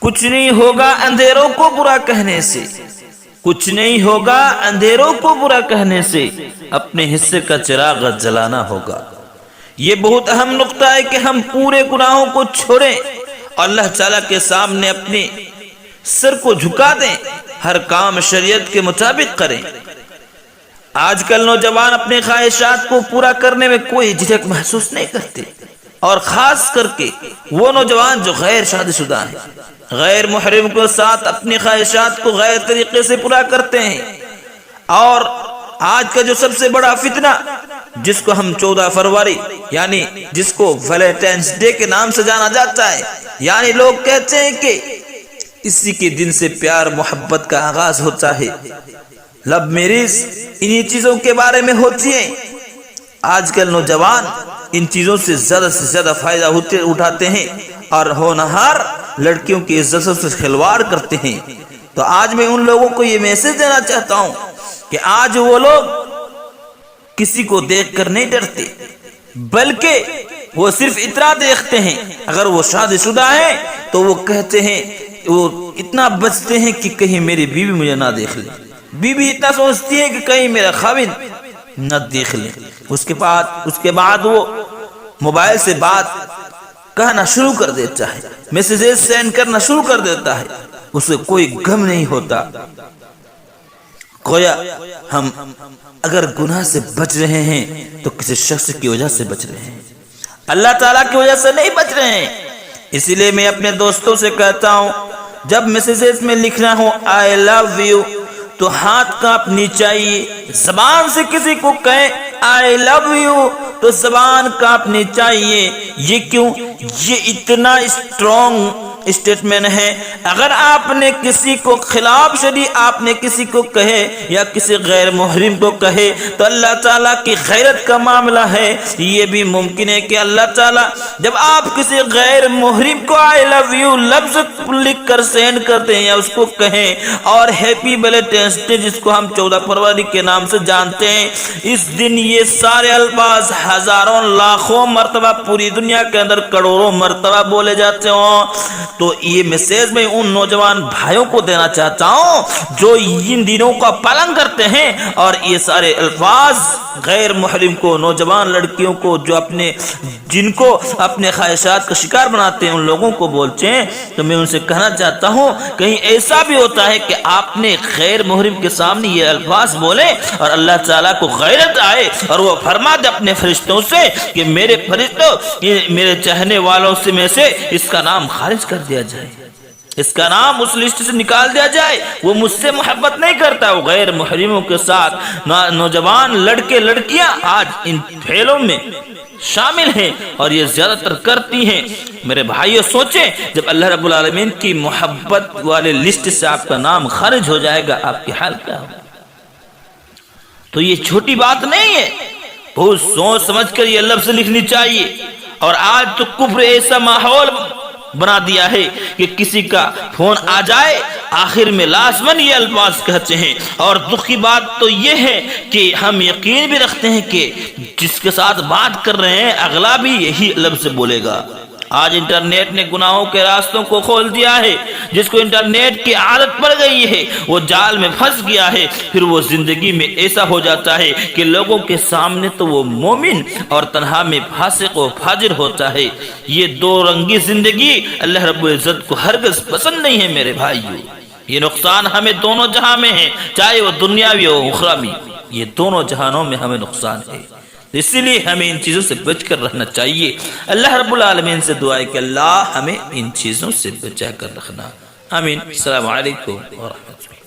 کچھ نہیں ہوگا اندھیروں کو برا کہنے سے، کچھ نہیں ہوگا اندھیروں کو برا کہنے سے، اپنے حصے کا چراغ جلانا ہوگا۔ یہ بہت اہم نقطہ ہے کہ ہم پورے گناہوں کو چھوڑیں، اللہ تعالیٰ کے سامنے اپنے سر کو جھکا دیں، ہر کام شریعت کے مطابق کریں۔ آج کل نوجوان اپنے خواہشات کو پورا کرنے میں کوئی جھجک محسوس نہیں کرتے، اور خاص کر کے وہ نوجوان جو غیر شادی شدہ ہیں، غیر محرم کے ساتھ اپنی خواہشات کو غیر طریقے سے پورا کرتے ہیں۔ اور آج کا جو سب سے بڑا فتنہ، جس کو ہم 14 فروری یعنی جس کو ویلنٹائنس ڈے کے نام سے جانا جاتا ہے، یعنی لوگ کہتے ہیں کہ اسی کے دن سے پیار محبت کا آغاز ہوتا ہے، لو میرج انہی چیزوں کے بارے میں ہوتی ہیں۔ آج کل نوجوان ان چیزوں سے زیادہ فائدہ اٹھاتے ہیں اور ہونہار لڑکیوں کی عزتوں سے کھلواڑ کرتے ہیں۔ تو آج میں ان لوگوں کو یہ میسج دینا چاہتا ہوں کہ آج وہ لوگ کسی کو دیکھ کر نہیں ڈرتے، بلکہ وہ صرف اتنا دیکھتے ہیں، اگر وہ شادی شدہ ہیں تو وہ کہتے ہیں، وہ اتنا بچتے ہیں کہ کہیں میری بیوی مجھے نہ دیکھ لے، بیوی اتنا سوچتی ہے کہ کہیں میرا خاوند نہ دیکھ لے۔ اس کے بعد وہ موبائل سے بات کہنا شروع کر دیتا ہے، میسیجز سینڈ کرنا شروع کر دیتا ہے، اسے کوئی غم نہیں ہوتا، گویا ہم اگر گناہ سے بچ رہے ہیں تو کسی شخص کی وجہ سے بچ رہے ہیں، اللہ تعالیٰ کی وجہ سے نہیں بچ رہے ہیں۔ اسی لیے میں اپنے دوستوں سے کہتا ہوں، جب میسیجز میں لکھنا ہو I love you تو ہاتھ کانپنی چاہیے، زبان سے کسی کو کہیں I love you تو زبان کانپنی چاہیے۔ یہ کیوں؟ یہ اتنا اسٹرانگ اسٹیٹمنٹ ہے۔ اگر آپ نے کسی کو خلاف شرعی آپ نے کسی کو کہے یا کسی غیر محرم کو کہے تو اللہ تعالیٰ کی غیرت کا معاملہ ہے۔ یہ بھی ممکن ہے کہ اللہ تعالیٰ جب آپ کسی غیر محرم کو I love you لفظ لکھ کر سینڈ کرتے ہیں یا اس کو کہیں، اور ہیپی ویلنٹائنس ڈے جس کو ہم 14 فروری کے نام سے جانتے ہیں، اس دن یہ سارے الفاظ ہزاروں لاکھوں مرتبہ پوری دنیا کے اندر کروڑوں مرتبہ بولے جاتے ہوں، تو یہ میسیج میں ان نوجوان بھائیوں کو دینا چاہتا ہوں جو ان دنوں کا پالن کرتے ہیں اور یہ سارے الفاظ غیر محرم کو، نوجوان لڑکیوں کو جو جن کو اپنے خواہشات کا شکار بناتے ہیں، ان لوگوں کو بولتے ہیں۔ تو میں ان سے کہنا چاہتا ہوں، کہیں ایسا بھی ہوتا ہے کہ آپ نے غیر محرم کے سامنے یہ الفاظ بولے اور اللہ تعالیٰ کو غیرت آئے اور وہ فرما دے اپنے فرشتوں سے کہ میرے فرشتوں، میرے چاہنے والوں سے میں سے اس کا نام خارج کر دیا جائے، اس کا نام اس لسٹ سے نکال دیا جائے، وہ مجھ سے محبت نہیں کرتا۔ وہ غیر محرموں کے ساتھ نوجوان لڑکے لڑکیاں آج ان پھیلوں میں شامل ہیں اور یہ زیادہ تر کرتی ہیں۔ میرے بھائیو سوچیں، جب اللہ رب العالمین کی محبت والے لسٹ سے آپ کا نام خارج ہو جائے گا، آپ کی حال کیا ہوگا؟ تو یہ چھوٹی بات نہیں ہے، بہت سوچ سمجھ کر یہ لفظ لکھنی چاہیے۔ اور آج تو کفر ایسا ماحول بنا دیا ہے کہ کسی کا فون آ جائے آخر میں لازماً یہ الفاظ کہتے ہیں، اور دکھ کی بات تو یہ ہے کہ ہم یقین بھی رکھتے ہیں کہ جس کے ساتھ بات کر رہے ہیں اگلا بھی یہی لفظ بولے گا۔ آج انٹرنیٹ نے گناہوں کے راستوں کو کھول دیا ہے، جس کو انٹرنیٹ کی عادت پڑ گئی ہے وہ جال میں پھنس گیا ہے، پھر وہ زندگی میں ایسا ہو جاتا ہے کہ لوگوں کے سامنے تو وہ مومن اور تنہا میں فاسق و فاجر ہوتا ہے۔ یہ دو رنگی زندگی اللہ رب العزت کو ہرگز پسند نہیں ہے میرے بھائیو۔ یہ نقصان ہمیں دونوں جہاں میں ہے، چاہے وہ دنیاوی ہو اخروی، یہ دونوں جہانوں میں ہمیں نقصان ہے۔ اسی لیے ہمیں ان چیزوں سے بچ کر رہنا چاہیے۔ اللہ رب العالمین سے دعا ہے کہ اللہ ہمیں ان چیزوں سے بچا کر رکھنا۔ آمین۔ السلام علیکم ورحمۃ اللہ۔